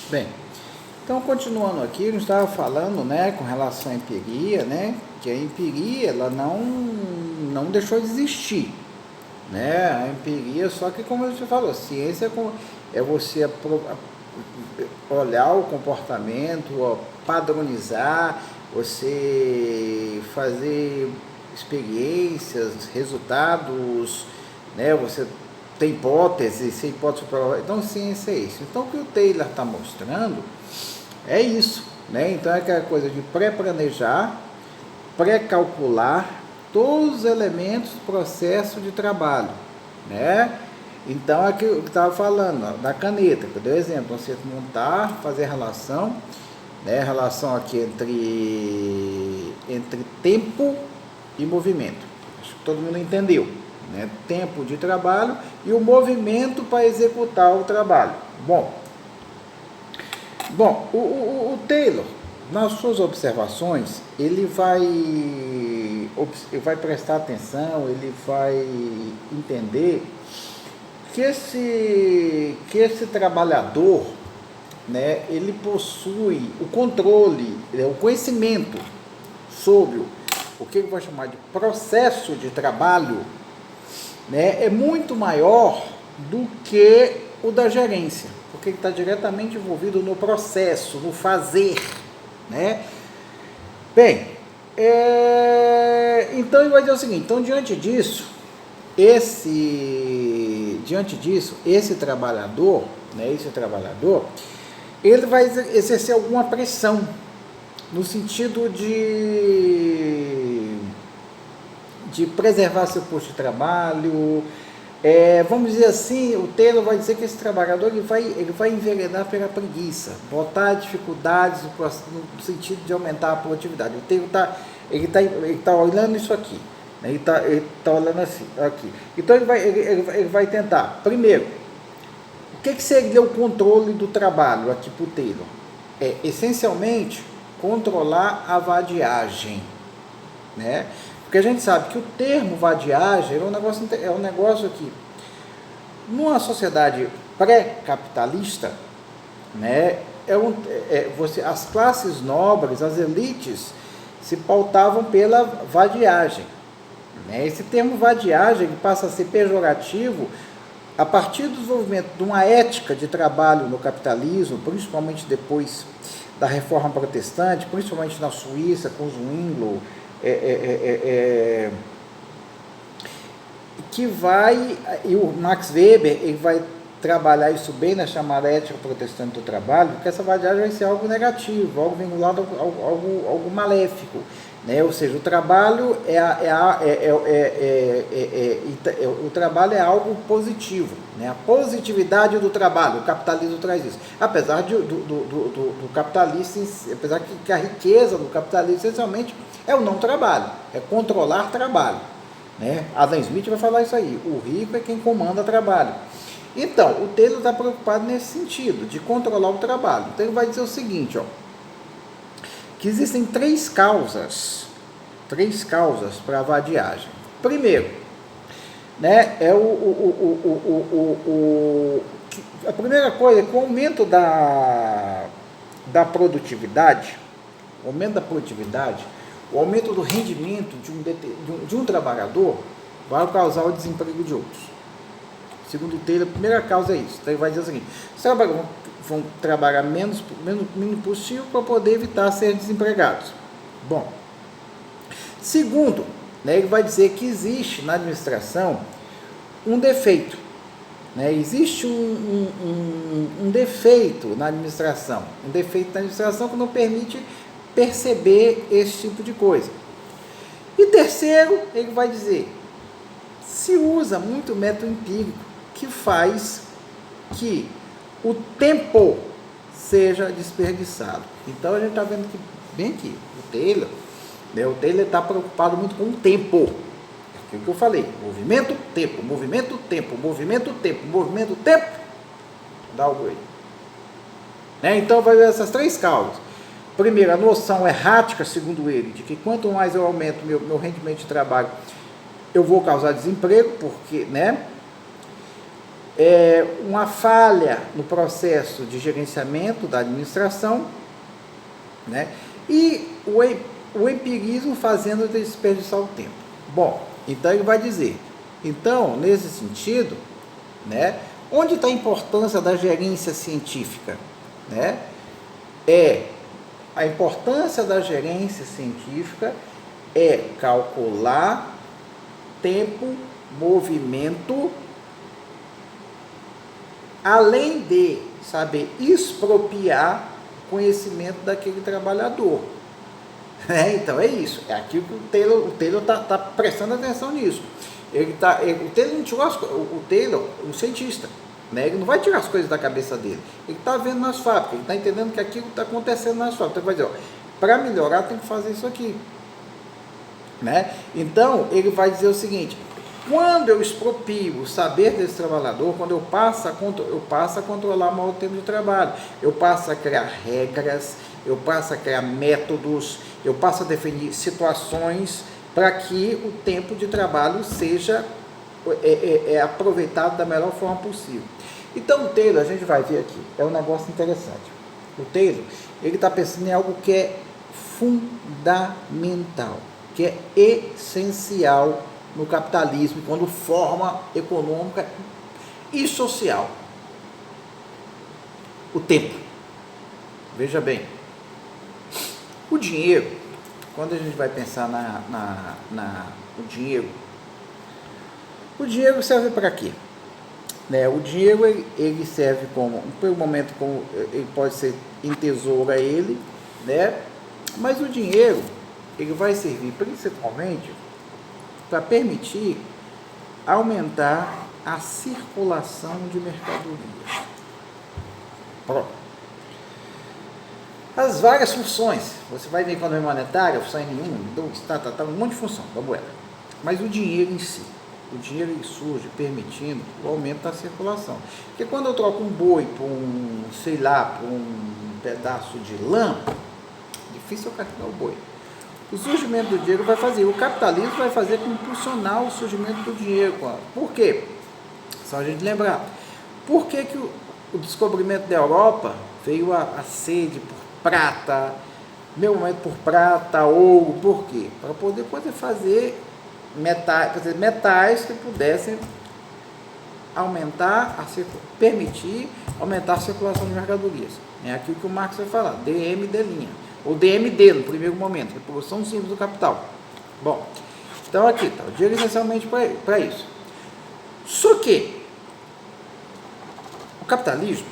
Bem, então continuando aqui, a gente estava falando, né, com relação à empiria, né, que a empiria, ela não deixou de existir, né, a empiria, só que como você falou, ciência é você olhar o comportamento, ó, padronizar, você fazer experiências, resultados, né, você tem hipótese, se hipótese provar. Então, ciência é isso. Então, o que o Taylor está mostrando é isso, né? Então, é aquela coisa de pré-planejar, pré-calcular todos os elementos do processo de trabalho, né? Então, é o que eu estava falando, ó, da caneta, que eu dei o exemplo, você montar, fazer relação, né? Relação aqui entre tempo e movimento. Acho que todo mundo entendeu. Né, tempo de trabalho e o movimento para executar o trabalho. Bom, o Taylor, nas suas observações, ele vai prestar atenção, ele vai entender que esse trabalhador, né, ele possui o controle, o conhecimento sobre o que eu vou chamar de processo de trabalho, né, é muito maior do que o da gerência, porque ele está diretamente envolvido no processo, no fazer, né? Bem, então ele vai dizer o seguinte, então diante disso, esse trabalhador, né, ele vai exercer alguma pressão, no sentido de preservar seu posto de trabalho, vamos dizer assim, o Taylor vai dizer que esse trabalhador ele vai enveredar pela preguiça, botar dificuldades no sentido de aumentar a produtividade. O Taylor ele tá olhando isso aqui, né? Ele tá olhando assim, aqui. Então ele vai tentar, primeiro, o que seria o controle do trabalho aqui para o Taylor? Essencialmente, controlar a vadiagem, né? Porque a gente sabe que o termo vadiagem é um negócio que, numa sociedade pré-capitalista, né, as classes nobres, as elites, se pautavam pela vadiagem. Né? Esse termo vadiagem passa a ser pejorativo a partir do desenvolvimento de uma ética de trabalho no capitalismo, principalmente depois da Reforma Protestante, principalmente na Suíça, com Zwingli, que vai, e o Max Weber, ele vai trabalhar isso bem na chamada ética protestante do trabalho, porque essa vadiagem vai ser algo negativo, algo vinculado a algo maléfico, né? Ou seja, o trabalho o trabalho é algo positivo, né? A positividade do trabalho, o capitalismo traz isso, apesar do capitalismo, apesar que a riqueza do capitalismo essencialmente é o não trabalho, é controlar trabalho, né? Adam Smith vai falar isso aí, o rico é quem comanda trabalho. Então, o Taylor está preocupado nesse sentido, de controlar o trabalho. Então ele vai dizer o seguinte, ó, que existem três causas para a vadiagem. Primeiro, né, a primeira coisa é que o aumento da produtividade, o aumento do rendimento de um trabalhador vai causar o desemprego de outros. Segundo o Taylor, a primeira causa é isso. Então ele vai dizer o seguinte, os trabalhadores vão trabalhar menos mínimo possível para poder evitar ser desempregados. Bom, segundo, né, ele vai dizer que existe na administração um defeito. Né, existe um defeito na administração, que não permite perceber esse tipo de coisa. E terceiro, ele vai dizer, se usa muito o método empírico, que faz que o tempo seja desperdiçado. Então a gente está vendo que, bem aqui, o Taylor está preocupado muito com o tempo. É o que eu falei, movimento, tempo, dá algo aí. Né? Então vai ver essas três causas. Primeiro, a noção errática, segundo ele, de que quanto mais eu aumento meu rendimento de trabalho, eu vou causar desemprego, porque, né? uma falha no processo de gerenciamento da administração, né? E o empirismo fazendo desperdiçar o tempo. Bom, então ele vai dizer, então, nesse sentido, né, onde está a importância da gerência científica? Né? A importância da gerência científica é calcular tempo, movimento, além de saber expropriar o conhecimento daquele trabalhador. Então é isso, é aquilo que o Taylor está prestando atenção nisso. O Taylor não tirou o cientista, né? Ele não vai tirar as coisas da cabeça dele, ele está vendo nas fábricas, ele está entendendo que aquilo está acontecendo nas fábricas, então ele vai dizer, para melhorar tem que fazer isso aqui, né? Então ele vai dizer o seguinte, quando eu exproprio o saber desse trabalhador, quando eu passo a controlar mal o tempo de trabalho, eu passo a criar regras, eu passo a criar métodos, eu passo a definir situações para que o tempo de trabalho seja aproveitado da melhor forma possível. Então o Taylor, a gente vai ver aqui, é um negócio interessante. O Taylor, ele está pensando em algo que é fundamental, que é essencial no capitalismo, quando forma econômica e social. O tempo. Veja bem, o dinheiro, quando a gente vai pensar o dinheiro serve para quê? Né? O dinheiro ele serve como, por um momento, ele pode ser em tesoura ele, né? Mas o dinheiro ele vai servir principalmente para permitir aumentar a circulação de mercadorias. Pronto. As várias funções, você vai ver economia monetária, função nenhuma, um monte de função da moeda. Mas o dinheiro em si, o dinheiro ele surge permitindo o aumento da circulação. Porque quando eu troco um boi por um pedaço de lã, difícil eu carregar o boi. O surgimento do dinheiro vai fazer, o capitalismo vai fazer com impulsionar o surgimento do dinheiro. Por quê? Só a gente lembrar. Por que o descobrimento da Europa veio a sede por prata, momento por prata, ouro, por quê? Para poder fazer metais que pudessem permitir aumentar a circulação de mercadorias. É aquilo que o Marx vai falar, DMD', ou DMD no primeiro momento, reprodução simples do capital. Bom, então aqui está o dinheiro essencialmente para isso. Só que o capitalismo,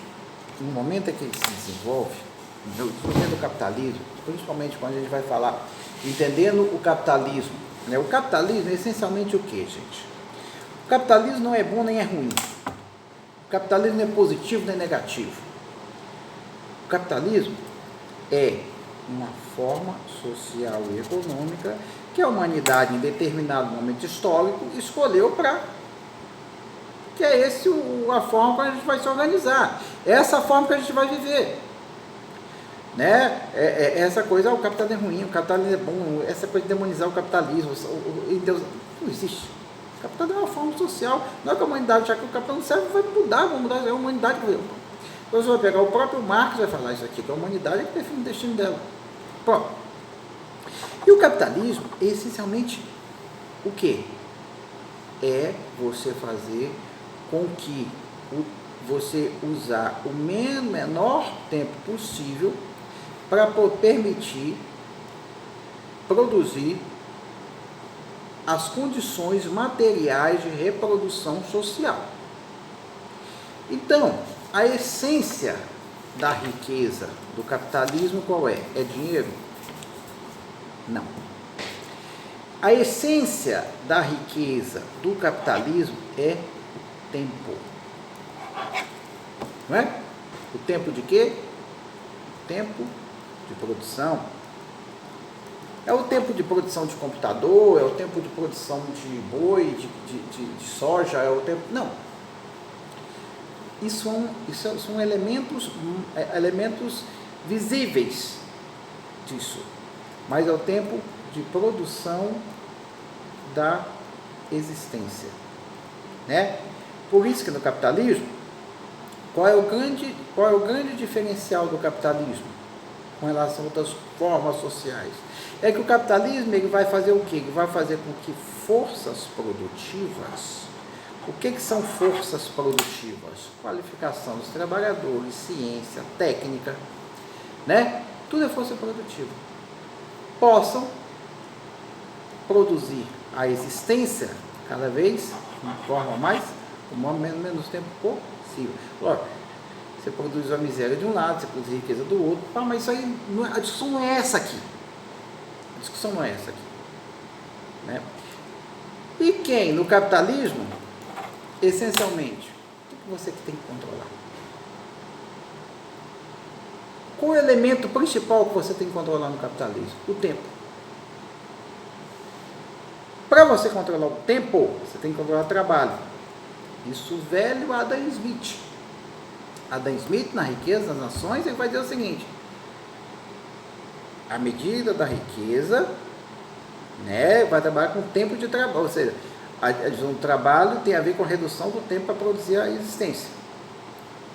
no momento em que ele se desenvolve, o desenvolvimento do capitalismo, principalmente quando a gente vai falar, entendendo o capitalismo, né? O capitalismo é essencialmente o que, gente? O capitalismo não é bom nem é ruim. O capitalismo não é positivo nem negativo. O capitalismo é uma forma social e econômica que a humanidade, em determinado momento histórico, escolheu para que é a forma que a gente vai se organizar. É essa forma que a gente vai viver. Né? Essa coisa, o capitalismo é ruim, o capitalismo é bom, essa coisa de demonizar o capitalismo, Deus, não existe. O capitalismo é uma forma social, não é que a humanidade, já que o capitalismo serve, vai mudar, é a humanidade que vai. Então você vai pegar, o próprio Marx vai falar isso aqui, que a humanidade é que define o destino dela. Pronto. E o capitalismo é essencialmente o quê? É você fazer com que você usar o menor tempo possível para permitir produzir as condições materiais de reprodução social. Então, a essência da riqueza do capitalismo qual é? É dinheiro? Não. A essência da riqueza do capitalismo é tempo. Não é? O tempo de quê? O tempo de produção. É o tempo de produção de computador, é o tempo de produção de boi, de soja, é o tempo... Não. Isso são elementos visíveis disso. Mas é o tempo de produção da existência. Né? Por isso que no capitalismo, qual é o grande diferencial do capitalismo com relação a outras formas sociais? É que o capitalismo ele vai fazer o quê? Ele vai fazer com que forças produtivas, o que são forças produtivas? Qualificação dos trabalhadores, ciência, técnica, né? Tudo é força produtiva. Possam produzir a existência cada vez de uma forma com menos tempo possível. Lógico, você produz a miséria de um lado, você produz a riqueza do outro, mas isso aí, a discussão não é essa aqui. A discussão não é essa aqui. Né? E quem, no capitalismo, essencialmente, o que você tem que controlar? Qual é o elemento principal que você tem que controlar no capitalismo? O tempo. Para você controlar o tempo, você tem que controlar o trabalho. Isso velho Adam Smith. Adam Smith, na Riqueza das Nações, ele vai dizer o seguinte: a medida da riqueza, né, vai trabalhar com o tempo de trabalho, ou seja, o trabalho tem a ver com a redução do tempo para produzir a existência,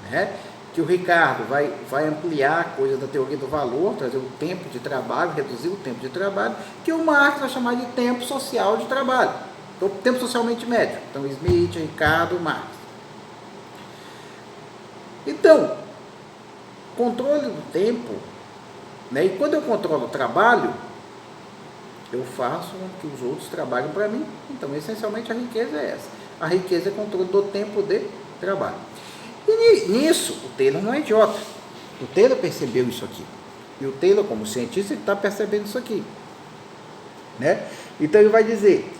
né? Que o Ricardo vai ampliar a coisa da teoria do valor, trazer o tempo de trabalho, reduzir o tempo de trabalho, que o Marx vai chamar de tempo social de trabalho, então, tempo socialmente médio. Então, Smith, Ricardo, Marx. Então, controle do tempo, né? E quando eu controlo o trabalho, eu faço com que os outros trabalhem para mim. Então, essencialmente, a riqueza é essa. A riqueza é controle do tempo de trabalho. E nisso, o Taylor não é idiota. O Taylor percebeu isso aqui. E o Taylor, como cientista, ele está percebendo isso aqui. Né? Então, ele vai dizer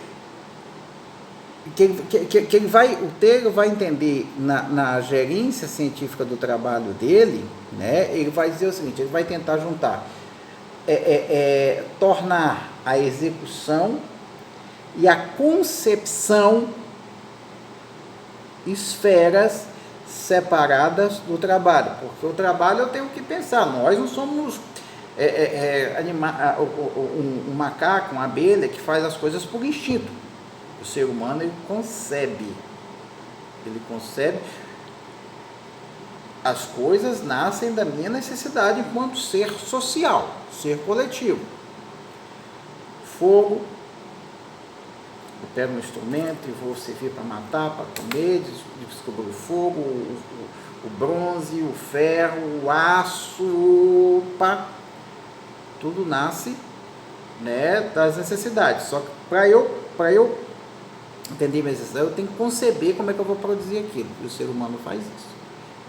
que o Taylor vai entender na gerência científica do trabalho dele, né? Ele vai dizer o seguinte: ele vai tentar juntar, tornar a execução e a concepção esferas separadas do trabalho, porque o trabalho eu tenho que pensar, nós não somos um macaco, uma abelha que faz as coisas por instinto. O ser humano ele concebe as coisas, nascem da minha necessidade enquanto ser social, ser coletivo. Fogo, eu pego um instrumento e vou servir para matar, para comer, descobrir o fogo, o bronze, o ferro, o aço, tudo nasce, né, das necessidades. Só que para eu entender minha necessidade, eu tenho que conceber como é que eu vou produzir aquilo. E o ser humano faz isso,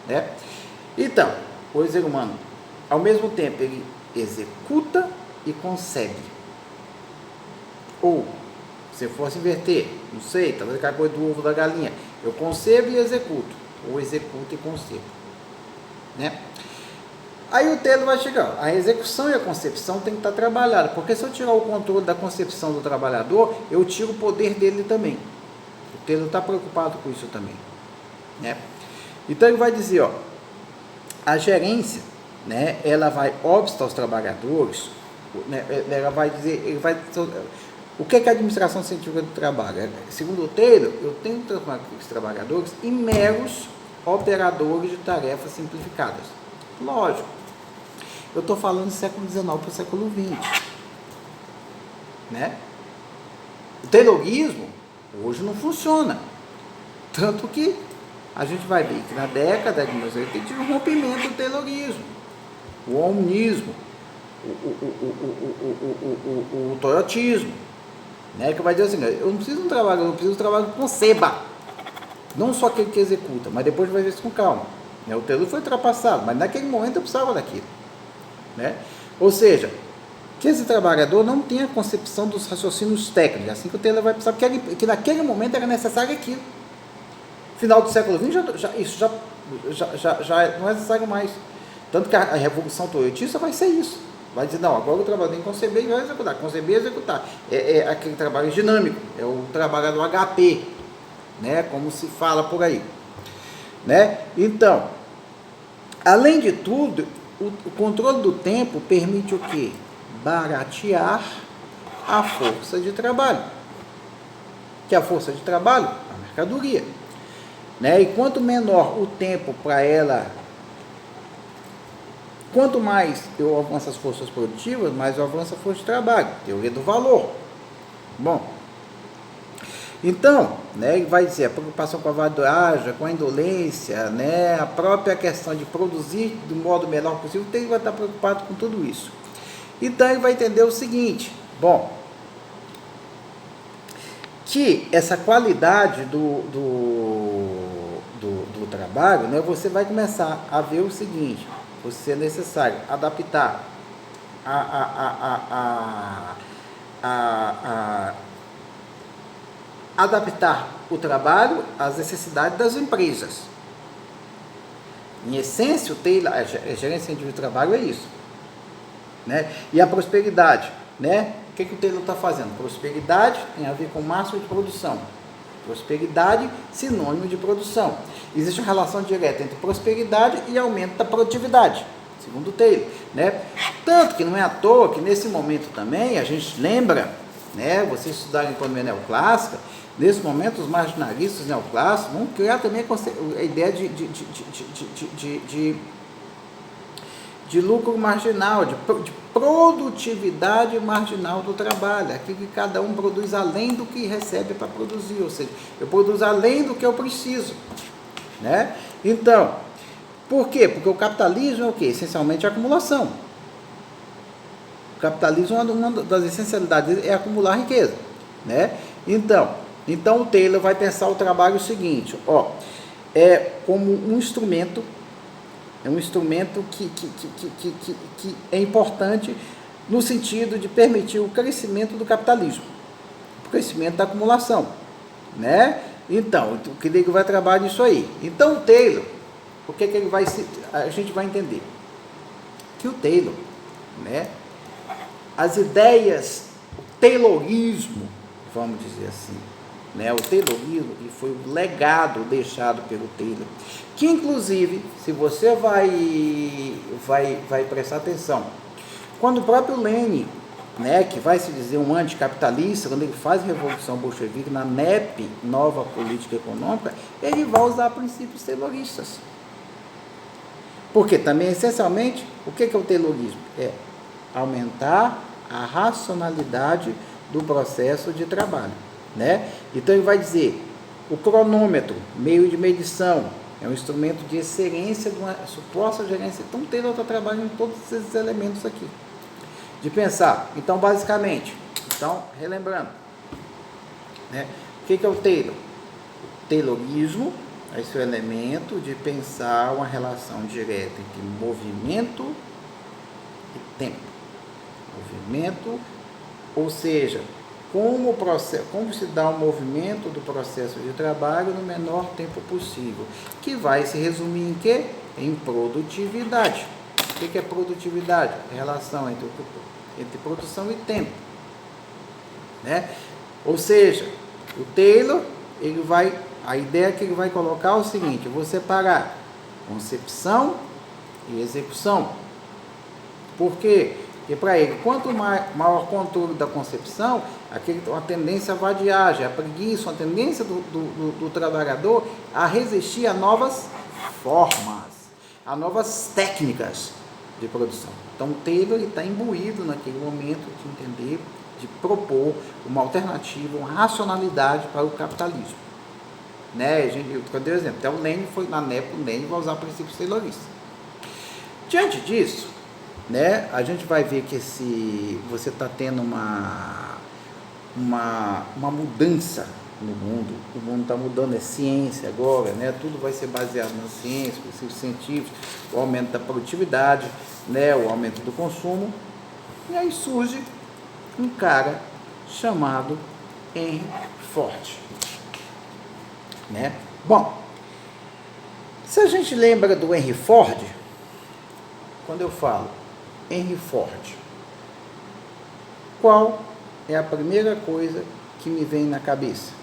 né? Então, o ser humano, ao mesmo tempo, ele executa e concebe. Ou, se fosse inverter, não sei, talvez aquela coisa do ovo da galinha, eu concebo e executo, ou executo e concebo, né? Aí o Taylor vai chegar, a execução e a concepção tem que estar trabalhada, porque se eu tirar o controle da concepção do trabalhador, eu tiro o poder dele também. O Taylor está preocupado com isso também, né? Então ele vai dizer, a gerência, né, ela vai obstar os trabalhadores, né, ela vai dizer, o que é a administração científica do trabalho? Segundo o Taylor, eu tenho que transformar os trabalhadores em meros operadores de tarefas simplificadas. Lógico, eu estou falando do século XIX para o século XX, né? O Taylorismo hoje não funciona, tanto que a gente vai ver que na década de 1980 tive um rompimento do Taylorismo, o homonismo, o toyotismo, né? Que vai dizer assim, eu não preciso de um trabalho, eu preciso de um trabalho que conceba, não só aquele que executa, mas depois vai ver isso com calma. O Taylor foi ultrapassado, mas naquele momento eu precisava daquilo, né? Ou seja, que esse trabalhador não tenha a concepção dos raciocínios técnicos, assim que o Taylor vai precisar, que naquele momento era necessário aquilo. Final do século XX, isso já não é necessário mais. Tanto que a revolução toyotista vai ser isso. Vai dizer, não, agora o trabalhador tem que conceber e vai executar. Conceber e executar. É aquele trabalho dinâmico, é o trabalho do HP, né? Como se fala por aí. Né? Então, além de tudo, o controle do tempo permite o quê? Baratear a força de trabalho. Que a força de trabalho é a mercadoria. né? E quanto menor o tempo para ela, quanto mais eu avanço as forças produtivas, mais eu avanço a força de trabalho, teoria do valor. Bom, então, né, vai dizer a preocupação com a vadiagem, com a indolência, né, a própria questão de produzir do modo melhor possível, ele vai estar preocupado com tudo isso. Então ele vai entender o seguinte, bom, que essa qualidade do trabalho, né, você vai começar a ver o seguinte, você é necessário adaptar adaptar o trabalho às necessidades das empresas. Em essência, a gerência de trabalho é isso, né? E a prosperidade, né? O que o Taylor está fazendo? Prosperidade tem a ver com máximo de produção. Prosperidade, sinônimo de produção. Existe uma relação direta entre prosperidade e aumento da produtividade, segundo o Taylor, né? Tanto que não é à toa que nesse momento também a gente lembra, né? Vocês estudaram em economia neoclássica, nesse momento os marginalistas neoclássicos vão criar também a ideia de lucro marginal, de produtividade marginal do trabalho, aquilo que cada um produz além do que recebe para produzir, ou seja, eu produzo além do que eu preciso, né? Então, por quê? Porque o capitalismo é o quê? Essencialmente a acumulação. O capitalismo, uma das essencialidades é acumular riqueza, né? Então o Taylor vai pensar o trabalho o seguinte, ó, é como um instrumento, que é importante no sentido de permitir o crescimento do capitalismo, o crescimento da acumulação, né? Então, o que ele vai trabalhar nisso aí. Então, o Taylor, o que ele vai, a gente vai entender? Que o Taylor, né? As ideias, o Taylorismo, vamos dizer assim, né? O Taylorismo foi o legado deixado pelo Taylor, que inclusive, se você vai prestar atenção, quando o próprio Lenin, né, que vai se dizer um anticapitalista, quando ele faz a Revolução Bolchevique na NEP, Nova Política Econômica, ele vai usar princípios tayloristas. Porque também, essencialmente, o que é o taylorismo? É aumentar a racionalidade do processo de trabalho, né? Então ele vai dizer, o cronômetro, meio de medição, é um instrumento de excelência de uma suposta gerência. Então o Taylor está trabalhando em todos esses elementos aqui, de pensar. Então, basicamente, relembrando, né? O que é o Taylor? O taylorismo é esse elemento de pensar uma relação direta entre movimento e tempo. Movimento, ou seja, como se dá o movimento do processo de trabalho no menor tempo possível, que vai se resumir em quê? Em produtividade. O que é produtividade? A relação entre produção e tempo, né? Ou seja, o Taylor, a ideia que ele vai colocar é o seguinte, eu vou separar concepção e execução. Por quê? Porque para ele, quanto maior controle da concepção, uma tendência à vadiagem, a preguiça, uma tendência do trabalhador a resistir a novas formas, a novas técnicas de produção. Então o Taylor está imbuído naquele momento de entender, de propor uma alternativa, uma racionalidade para o capitalismo, né? Eu dei o exemplo, até o Lenin foi na NEP, o Lenin vai usar princípios tayloristas. Diante disso, né, a gente vai ver que você está tendo uma mudança no mundo, o mundo está mudando, é ciência agora, né, tudo vai ser baseado na ciência, princípios científicos, o aumento da produtividade, né, o aumento do consumo, e aí surge um cara chamado Henry Ford, né? Bom, se a gente lembra do Henry Ford, quando eu falo Henry Ford, qual é a primeira coisa que me vem na cabeça?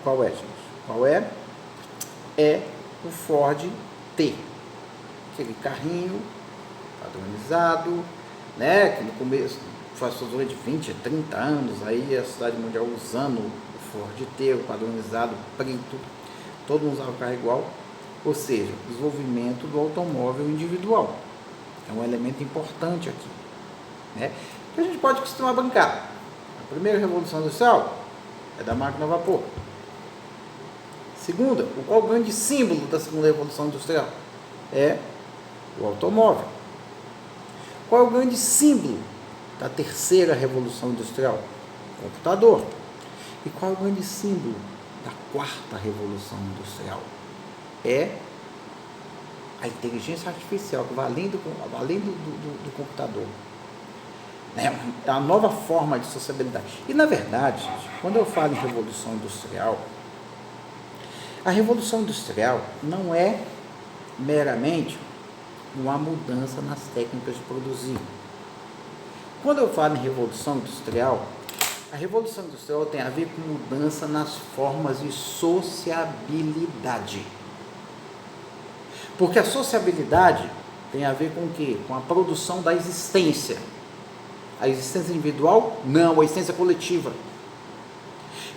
Qual é, gente? Qual é? É o Ford T, aquele carrinho padronizado, né? Que no começo, durante 20, 30 anos, aí a Cidade Mundial usando o Ford T, o padronizado preto, todo mundo usava o carro igual, ou seja, desenvolvimento do automóvel individual. É um elemento importante aqui, né? Que a gente pode costumar brincar. A primeira revolução industrial é da máquina a vapor. Segunda, qual o grande símbolo da segunda revolução industrial? É o automóvel. Qual é o grande símbolo da terceira revolução industrial? O computador. E qual é o grande símbolo da quarta revolução industrial? É a inteligência artificial, que vai além do computador. É a nova forma de sociabilidade. E, na verdade, gente, quando eu falo em revolução industrial, a revolução industrial não é meramente uma mudança nas técnicas de produzir. Quando eu falo em revolução industrial, a revolução industrial tem a ver com mudança nas formas de sociabilidade. Porque a sociabilidade tem a ver com o quê? Com a produção da existência. A existência individual? Não, a existência coletiva.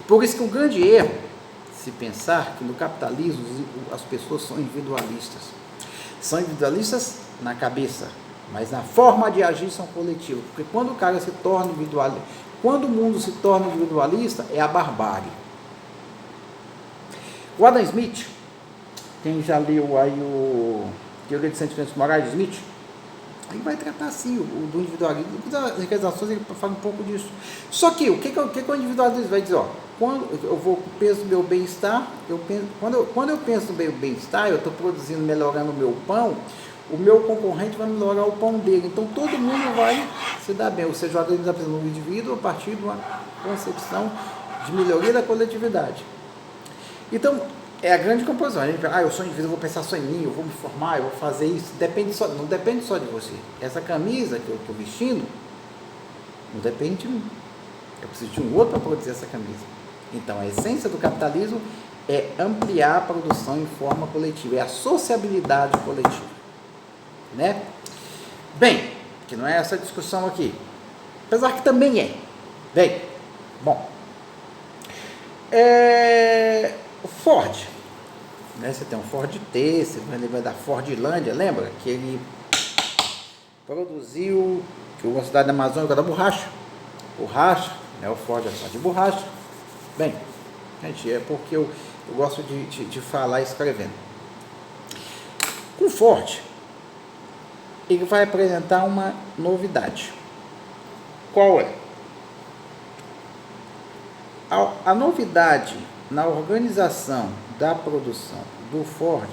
Por isso que um grande erro, se pensar que no capitalismo as pessoas são individualistas. São individualistas na cabeça, mas na forma de agir são coletivos. Porque quando o cara se torna individualista, quando o mundo se torna individualista, é a barbárie. O Adam Smith, quem já leu aí o Teoria de Sentimentos Morais de Smith, ele vai tratar assim do individualismo. As organizações ele fala um pouco disso. Só que o que o individualismo vai dizer? Ó, quando eu penso no meu bem-estar, quando eu penso no meu bem-estar, eu estou produzindo, melhorando o meu pão, o meu concorrente vai melhorar o pão dele. Então todo mundo vai se dar bem. Ou seja, o organismo apresenta um indivíduo a partir de uma concepção de melhoria da coletividade. Então, é a grande composição. A gente pensa, eu sou indivíduo, eu vou pensar só em mim, eu vou me formar, eu vou fazer isso. Não depende só de você. Essa camisa que eu estou vestindo, não depende de mim. Eu preciso de um outro para produzir essa camisa. Então, a essência do capitalismo é ampliar a produção em forma coletiva, é a sociabilidade coletiva. Né? Bem, que não é essa discussão aqui. Apesar que também é. Bem, bom. O Ford, né? Você tem um Ford T, você vai lembrar da Fordlândia, lembra? Que ele produziu, que uma cidade da Amazônia da borracha, né? O Ford é só de borracha. Bem, gente, é porque eu gosto de falar escrevendo. Com o Ford, ele vai apresentar uma novidade. Qual é? A novidade na organização da produção do Ford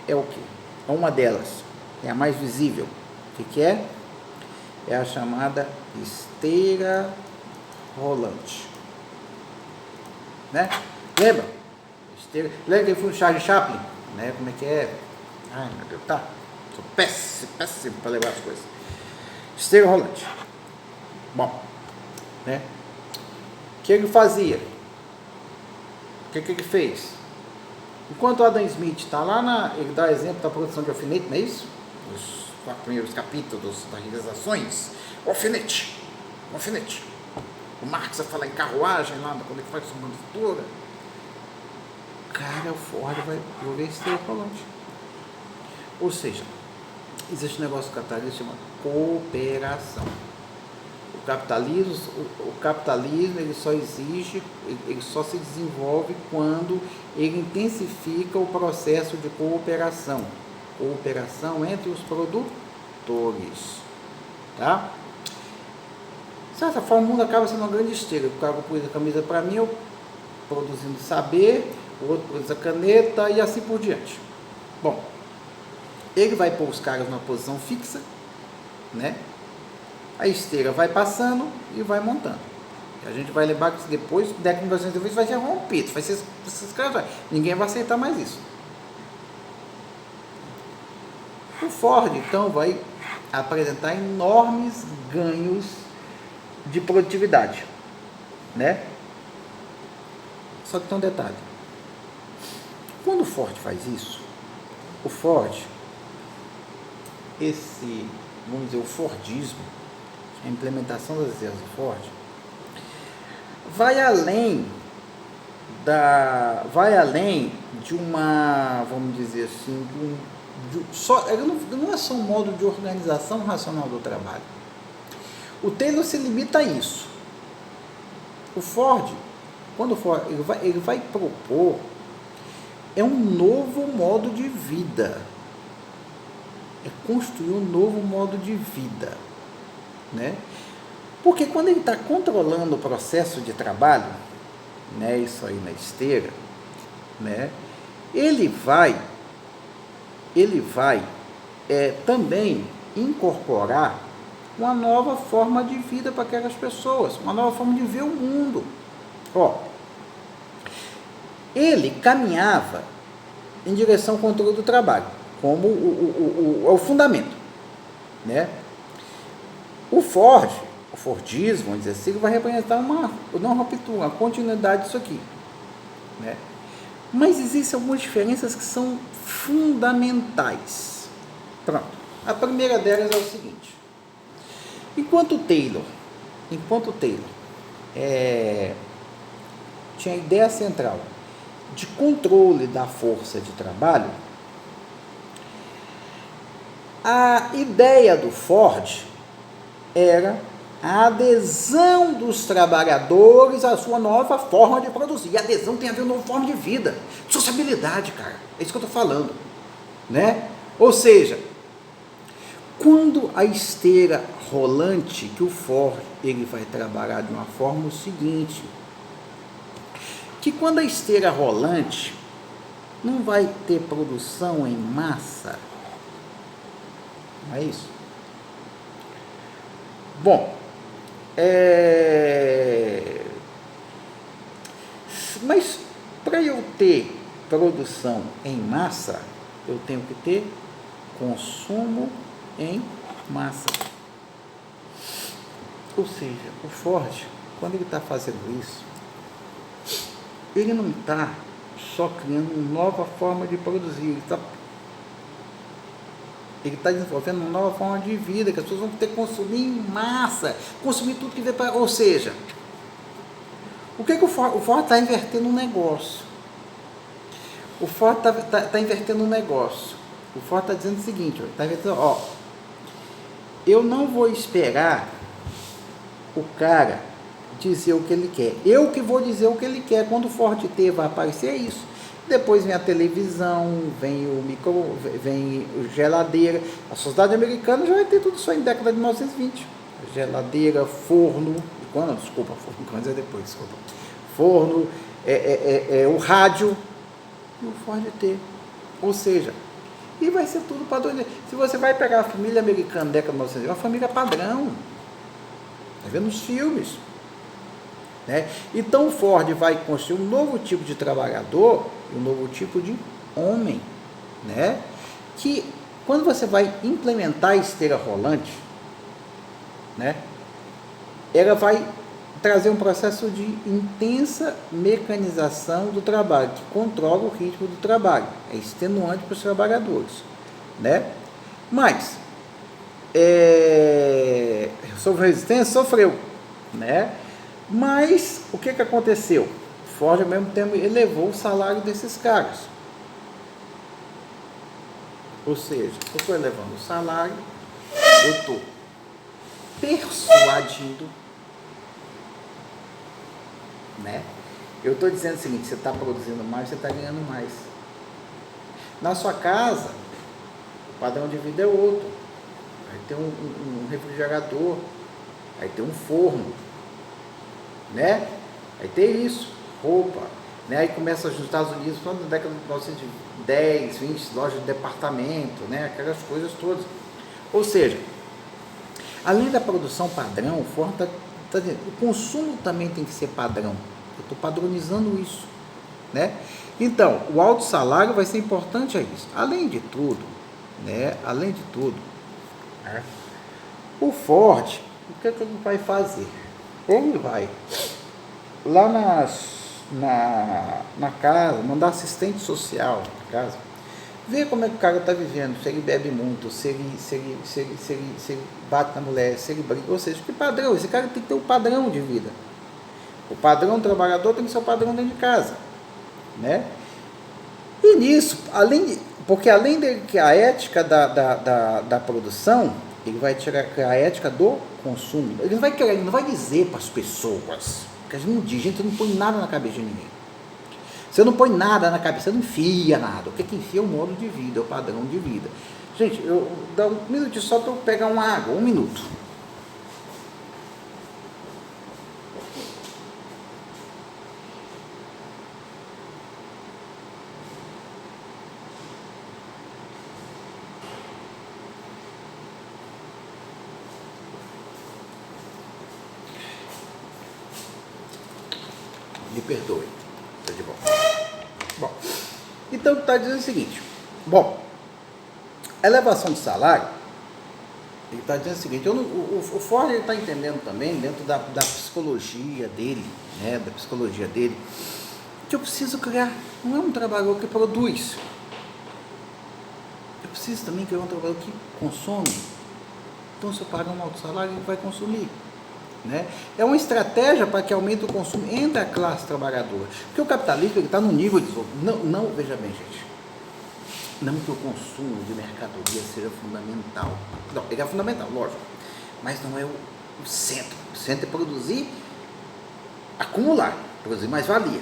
é o quê? É uma delas, é a mais visível. O que é? É a chamada esteira rolante. Né? Lembra? Lembra que ele foi o Charlie Chaplin? Né? Como é que é? Ai, meu Deus, tá. Sou péssimo para lembrar as coisas. Esteira rolante. Bom, né? O que ele fazia? O que ele fez? Enquanto o Adam Smith está lá, ele dá exemplo da produção de alfinete, não é isso? Os 4 primeiros capítulos das realizações. O alfinete. O Marx vai falar em carruagem lá, quando ele faz sua manufatura. Cara, o Ford vai ver esteira rolante. Ou seja, existe um negócio capitalista chamado cooperação. O capitalismo ele só existe, ele só se desenvolve quando ele intensifica o processo de cooperação entre os produtores, tá? De certa forma, o mundo acaba sendo uma grande esteira. O cara produz a camisa para mim, eu produzindo saber, o outro produz a caneta e assim por diante. Bom, ele vai pôr os caras numa posição fixa, né? A esteira vai passando e vai montando. A gente vai lembrar que depois, década de 1920, vai ser rompido, vai ser escravizado. Ninguém vai aceitar mais isso. O Ford, então, vai apresentar enormes ganhos de produtividade, né? Só que tem um detalhe. Quando o Ford faz isso, o Ford, vamos dizer, o Fordismo, a implementação das ideias do Ford, vai além vai além de uma, vamos dizer assim, não é só um modo de organização racional do trabalho. O Taylor se limita a isso. O Ford, quando for, ele vai propor um novo modo de vida. É construir um novo modo de vida, né? Porque quando ele está controlando o processo de trabalho, né, isso aí na esteira, né, ele vai também incorporar uma nova forma de vida para aquelas pessoas, uma nova forma de ver o mundo. Ele caminhava em direção ao controle do trabalho, como o fundamento, né? O Fordismo, vamos dizer assim, vai representar não uma ruptura, uma continuidade disso aqui, né? Mas existem algumas diferenças que são fundamentais. Pronto. A primeira delas é o seguinte: enquanto Taylor tinha a ideia central de controle da força de trabalho, a ideia do Ford era a adesão dos trabalhadores à sua nova forma de produzir. E a adesão tem a ver com uma nova forma de vida, sociabilidade, cara. É isso que eu estou falando, né? Ou seja, quando a esteira rolante, que o Ford ele vai trabalhar de uma forma o seguinte, que quando a esteira rolante não vai ter produção em massa, não é isso? Bom, mas para eu ter produção em massa, eu tenho que ter consumo em massa. Ou seja, o Ford, quando ele está fazendo isso, ele não está só criando uma nova forma de produzir, ele está desenvolvendo uma nova forma de vida, que as pessoas vão ter que consumir em massa, consumir tudo que vê para... Ou seja, o que o Ford está invertendo um negócio? O Ford está invertendo um negócio. O Ford está dizendo o seguinte, está invertendo, eu não vou esperar o cara dizer o que ele quer. Eu que vou dizer o que ele quer. Quando o Ford T vai aparecer, é isso. Depois vem a televisão, vem vem a geladeira. A sociedade americana já vai ter tudo isso aí em década de 1920. Geladeira, forno, forno, o rádio e o Ford T. Ou seja, e vai ser tudo padrão. Se você vai pegar a família americana década de 1920, é uma família padrão. Está vendo os filmes, né? Então o Ford vai construir um novo tipo de trabalhador, um novo tipo de homem, né? Que quando você vai implementar a esteira rolante, né, ela vai trazer um processo de intensa mecanização do trabalho, que controla o ritmo do trabalho, é extenuante para os trabalhadores, né? Mas sobre resistência, sofreu, né? Mas o que aconteceu? O Ford, ao mesmo tempo, elevou o salário desses caras. Ou seja, eu estou elevando o salário, eu estou persuadindo, né? Eu estou dizendo o seguinte: você está produzindo mais, você está ganhando mais. Na sua casa, o padrão de vida é outro. Vai ter um refrigerador, vai ter um forno, né? Vai ter isso, roupa, né? Aí começa nos Estados Unidos, na década de 1910, 20, lojas de departamento, né? Aquelas coisas todas. Ou seja, além da produção padrão, o Ford está dizendo, o consumo também tem que ser padrão. Eu estou padronizando isso, né? Então, o alto salário vai ser importante a isso. Além de tudo, né? O Ford, o que ele vai fazer? Ele vai lá na casa, mandar assistente social na casa, ver como é que o cara está vivendo, se ele bebe muito, se ele bate na mulher, se ele briga, ou seja, que padrão, esse cara tem que ter um padrão de vida, O padrão do trabalhador tem que ser o padrão dentro de casa, né? E nisso, porque além de que a ética da produção, ele vai tirar a ética do consumo. Ele não vai dizer para as pessoas, porque a gente não diz, a gente não põe nada na cabeça de ninguém. Você não põe nada na cabeça, você não enfia nada. O que enfia é o modo de vida, é o padrão de vida. Gente, eu dou um minutinho só para eu pegar uma água, 1 minuto. Me perdoe. Está de volta. Bom, então está dizendo o seguinte. Bom, a elevação do salário, ele está dizendo o seguinte, o Ford está entendendo também, dentro da psicologia dele, né, da psicologia dele, que eu preciso criar, não é um trabalhador que produz, eu preciso também criar um trabalhador que consome. Então, se eu pagar um alto salário, ele vai consumir. Né? É uma estratégia para que aumente o consumo entre a classe trabalhadora. Porque o capitalismo está no nível de desenvolvimento. Não, veja bem, gente. Não que o consumo de mercadoria seja fundamental. Não, ele é fundamental, lógico. Mas não é o centro. O centro é produzir, acumular, produzir mais-valia.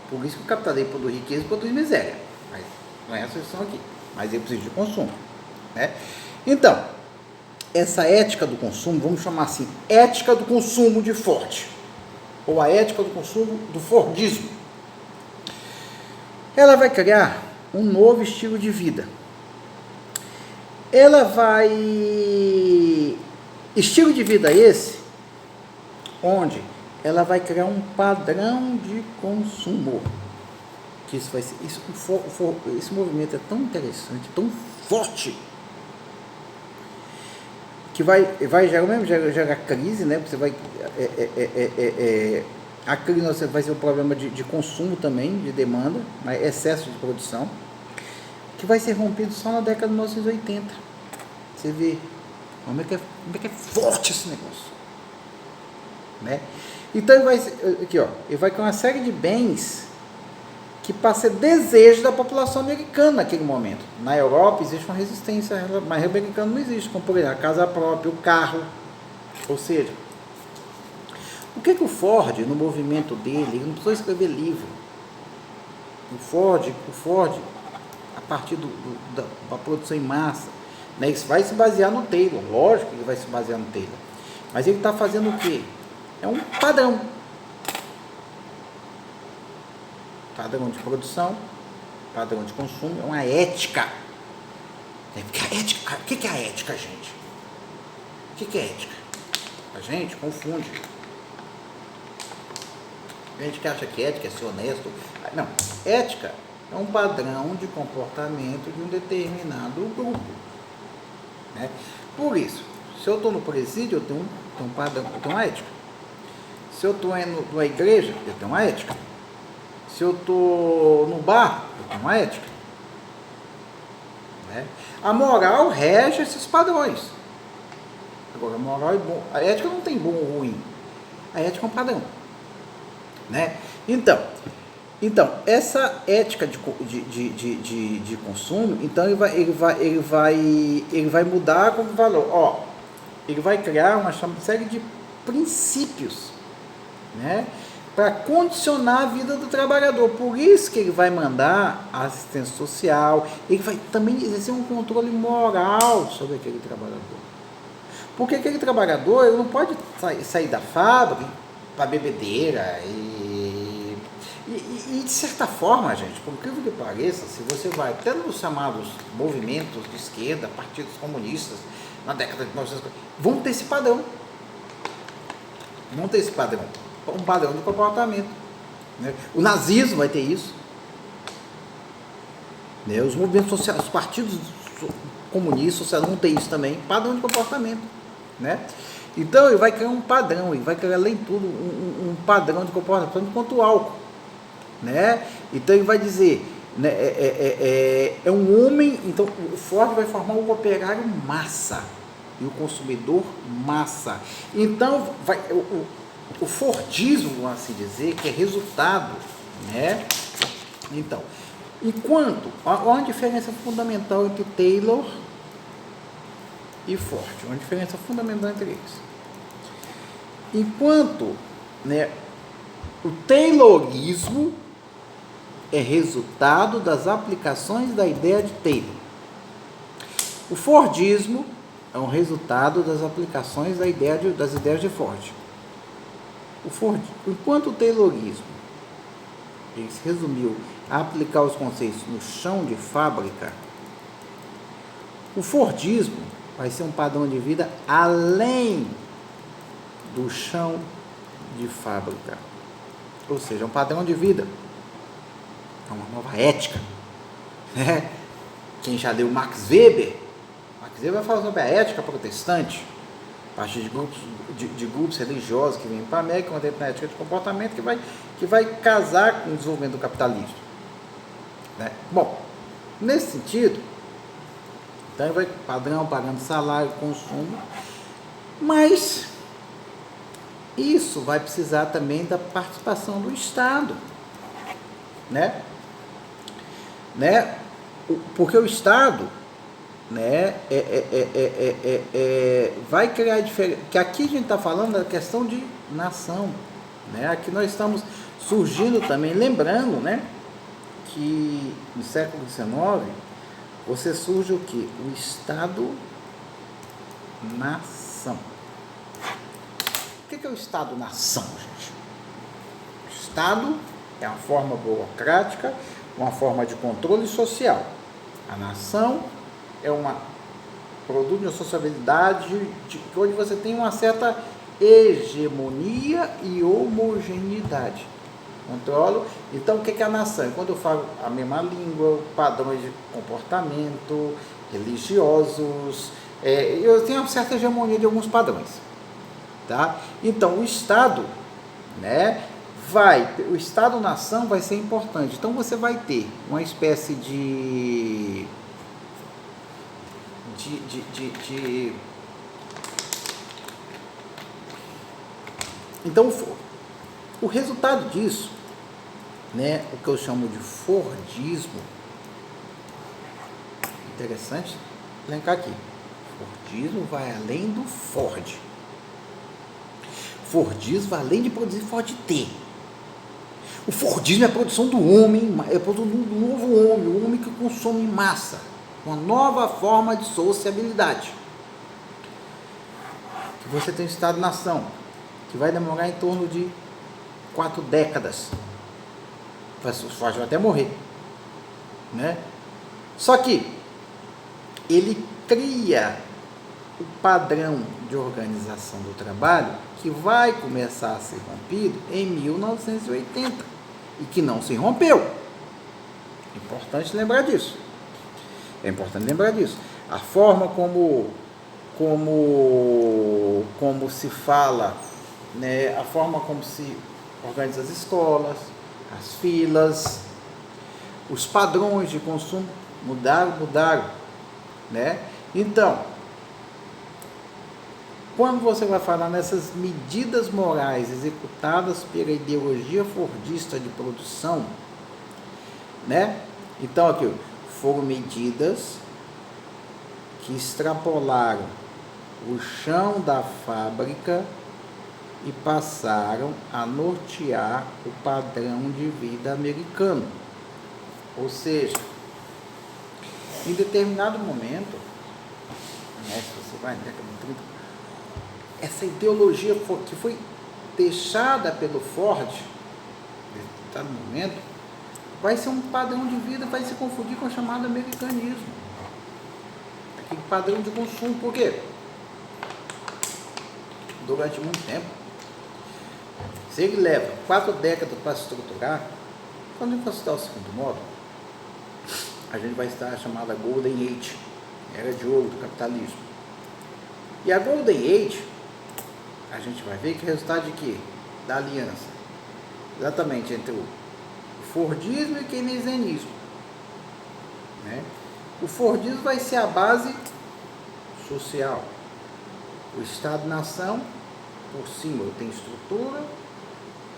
Por isso que o capitalismo produz riqueza e produz miséria. Mas não é essa a questão aqui. Mas ele precisa de consumo. Né? Então, essa ética do consumo, vamos chamar assim, ética do consumo de Ford, ou a ética do consumo do Fordismo, ela vai criar um novo estilo de vida. Ela vai... Estilo de vida esse, onde ela vai criar um padrão de consumo. Que isso vai ser... Esse movimento é tão interessante, tão forte, que vai gerar crise, né? Você vai, a crise vai ser um problema de consumo também, de demanda, mas excesso de produção, que vai ser rompido só na década de 1980. Você vê como é que é forte esse negócio, né? Então ele vai, aqui ó, ele vai com uma série de bens que passa a ser desejo da população americana naquele momento. Na Europa existe uma resistência, mas o americano não existe, como por exemplo a casa própria, o carro. Ou seja, o que o Ford, no movimento dele, ele não precisou escrever livro. O Ford a partir da produção em massa, né, isso vai se basear no Taylor, lógico que ele vai se basear no Taylor. Mas ele está fazendo o quê? É um padrão. Padrão de produção, padrão de consumo, é uma ética. Porque a ética, o que é a ética, gente? O que é ética? A gente confunde. A gente que acha que ética é ser honesto. Não, ética é um padrão de comportamento de um determinado grupo. Né? Por isso, se eu estou no presídio, eu tenho um padrão, eu tenho uma ética. Se eu estou numa igreja, eu tenho uma ética. Se eu estou no bar, eu tenho uma ética. Né? A moral rege esses padrões. Agora, a moral é bom. A ética não tem bom ou ruim. A ética é um padrão. Né? Então essa ética de consumo, então ele vai mudar como valor. Ó, ele vai criar uma série de princípios, né, para condicionar a vida do trabalhador. Por isso que ele vai mandar a assistência social, ele vai também exercer um controle moral sobre aquele trabalhador. Porque aquele trabalhador, ele não pode sair da fábrica para bebedeira e de certa forma, gente, por incrível que pareça, se você vai até nos chamados movimentos de esquerda, partidos comunistas, na década de 1950, vão ter esse padrão. Vão ter esse padrão. Um padrão de comportamento. Né? O nazismo vai ter isso. Né? Os movimentos sociais, os partidos comunistas, sociais vão ter isso também. Padrão de comportamento. Né? Então ele vai criar um padrão, ele vai criar além de tudo um padrão de comportamento quanto o álcool. Né? Então ele vai dizer, né, é um homem, então o Ford vai formar um operário massa e o consumidor massa. Então o Fordismo, vamos assim dizer, que é resultado, né? Então, enquanto, há uma diferença fundamental entre Taylor e Ford, uma diferença fundamental entre eles. Enquanto, né, o Taylorismo é resultado das aplicações da ideia de Taylor. O Fordismo é um resultado das aplicações das ideias de Ford. Enquanto o Taylorismo ele se resumiu a aplicar os conceitos no chão de fábrica, o Fordismo vai ser um padrão de vida além do chão de fábrica. Ou seja, um padrão de vida, é uma nova ética. Né? Quem já leu Max Weber vai falar sobre a ética protestante, a partir de grupos religiosos que vêm para a América, onde entra na ética de comportamento, que vai casar com o desenvolvimento do capitalismo. Né? Bom, nesse sentido, então vai padrão, pagando salário, consumo, mas isso vai precisar também da participação do Estado, né? Porque o Estado, né, vai criar diferença, que aqui a gente está falando da questão de nação, né? Aqui nós estamos surgindo também, lembrando, né, que no século XIX você surge o que? O Estado-nação. O que é o Estado-nação, gente? O Estado é uma forma burocrática, uma forma de controle social. A nação é um produto de uma sociabilidade onde você tem uma certa hegemonia e homogeneidade. Controlo. Então, o que é a nação? Quando eu falo a mesma língua, padrões de comportamento, religiosos, eu tenho uma certa hegemonia de alguns padrões. Tá? Então, o Estado, né, o Estado-nação vai ser importante. Então, você vai ter uma espécie de Então, o resultado disso, né, o que eu chamo de Fordismo, interessante elencar aqui. Fordismo vai além do Ford. Fordismo vai além de produzir Ford T. O Fordismo é a produção do homem, é a produção do novo homem, o homem que consome massa, uma nova forma de sociabilidade. Você tem o Estado-nação, que vai demorar em torno de 4 décadas. O Ford vai até morrer, né? Só que ele cria o padrão de organização do trabalho que vai começar a ser rompido em 1980 e que não se rompeu. É importante lembrar disso. A forma como se fala, né, a forma como se organiza as escolas, as filas, os padrões de consumo mudaram, né? Então, quando você vai falar nessas medidas morais executadas pela ideologia fordista de produção, né? Então, aqui foram medidas que extrapolaram o chão da fábrica e passaram a nortear o padrão de vida americano. Ou seja, em determinado momento, né, se você vai na década de 30, essa ideologia que foi deixada pelo Ford, em determinado momento, vai ser um padrão de vida, vai se confundir com o chamado americanismo. Aquele padrão de consumo, por quê? Durante muito tempo, se ele leva 4 décadas para se estruturar, quando ele for citar o segundo módulo, a gente vai estar a chamada Golden Age, era de ouro do capitalismo. E a Golden Age, a gente vai ver que é o resultado de quê? Da aliança, exatamente, entre o Fordismo e o keynesianismo, né? O Fordismo vai ser a base social, o Estado-nação por cima eu tenho estrutura,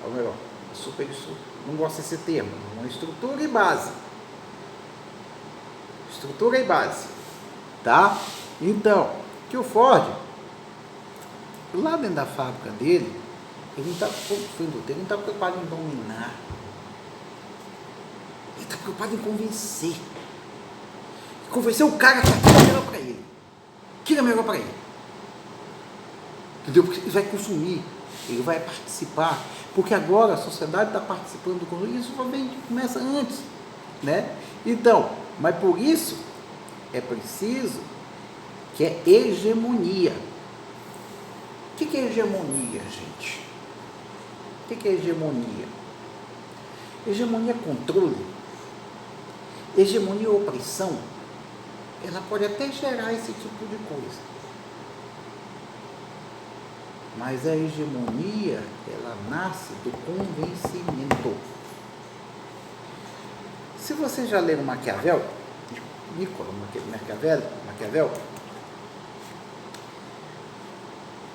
ou melhor, superestrutura, não gosto desse termo, uma estrutura e base. Estrutura e base, tá? Então, que o Ford, lá dentro da fábrica dele, ele não está preocupado em dominar, ele está preocupado em convencer o cara que aquilo é melhor para ele, aquilo é melhor para ele, entendeu? Porque ele vai consumir, ele vai participar, porque agora a sociedade está participando com isso, começa antes, né? Então, mas por isso é preciso que é hegemonia. O que é hegemonia, gente? O que é hegemonia? Hegemonia é controle. Hegemonia é opressão. Ela pode até gerar esse tipo de coisa. Mas a hegemonia, ela nasce do convencimento. Se você já leram Maquiavel,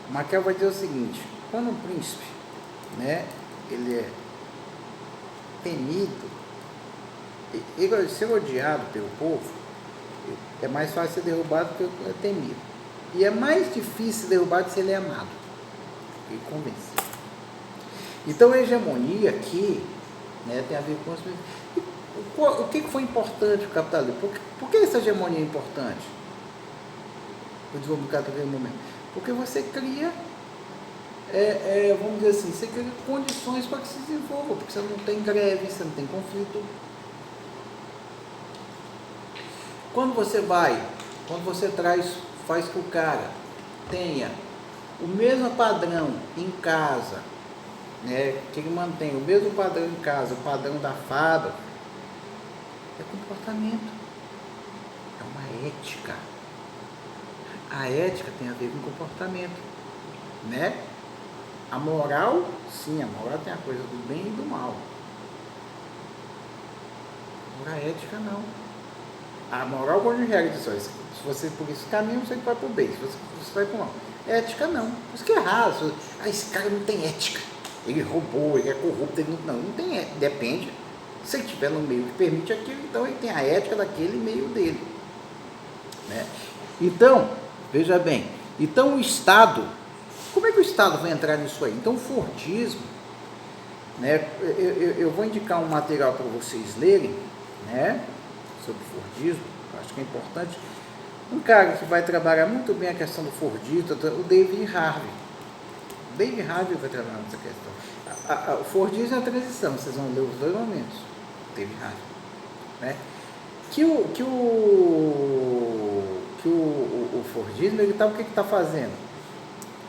Maquiavel vai dizer o seguinte: quando um príncipe, né, ele é temido, ele ser odiado pelo povo, é mais fácil ser derrubado do que é temido. E é mais difícil ser derrubado se ele é amado e convencido. Então a hegemonia aqui, né, tem a ver com o que foi importante o capitalismo? Por que essa hegemonia é importante? O desenvolvimento do capitalismo no momento. Porque você cria, vamos dizer assim, você cria condições para que se desenvolva, porque você não tem greve, você não tem conflito. Quando você faz que o cara tenha o mesmo padrão em casa, né, que ele mantém o mesmo padrão em casa, o padrão da fada, é comportamento, é uma ética. A ética tem a ver com comportamento, né? A moral, sim, a moral tem a coisa do bem e do mal. Agora a ética não. A moral quando regra diz, se você por esse caminho, você vai para o bem, se você vai para o mal. Ética não. Isso que é errado. Esse cara não tem ética. Ele roubou, ele é corrupto, ele não tem ética. Depende. Se ele estiver no meio que permite aquilo, então ele tem a ética daquele meio dele, né? Então, veja bem, então o Estado, como é que o Estado vai entrar nisso aí? Então o Fordismo, né, eu vou indicar um material para vocês lerem, né, sobre Fordismo, acho que é importante. Um cara que vai trabalhar muito bem a questão do Fordismo, o David Harvey. David Harvey vai trabalhar nessa questão. O Fordismo é a transição, vocês vão ler os dois momentos. David Harvey, né? Que o Fordismo, ele o que está fazendo?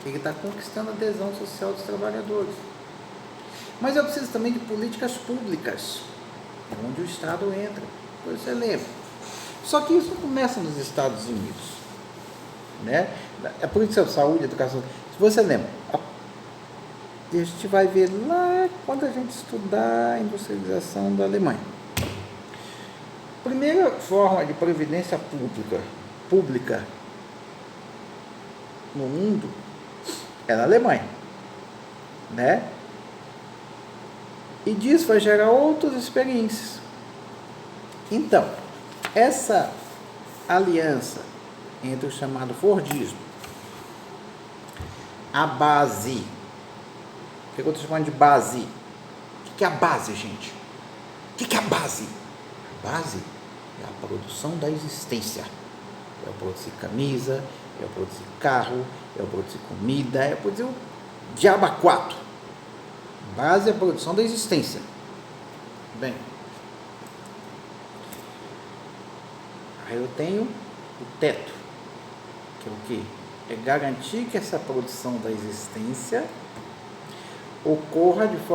Ele está conquistando a adesão social dos trabalhadores. Mas eu preciso também de políticas públicas, onde o Estado entra. Você lembra? Só que isso começa nos Estados Unidos, né? A política de saúde, educação. Se você lembra, a gente vai ver lá quando a gente estudar a industrialização da Alemanha. Primeira forma de previdência pública no mundo é na Alemanha, né? E disso vai gerar outras experiências. Então, essa aliança entre o chamado Fordismo, a base, o que eu estou chamando de base? O que é a base, gente? O que é a base? A base é a produção da existência. É produzir camisa, é produzir carro, é produzir comida, é produzir o diabo a quatro. Base é a produção da existência. Bem, aí eu tenho o teto, que é o quê? É garantir que essa produção da existência ocorra de forma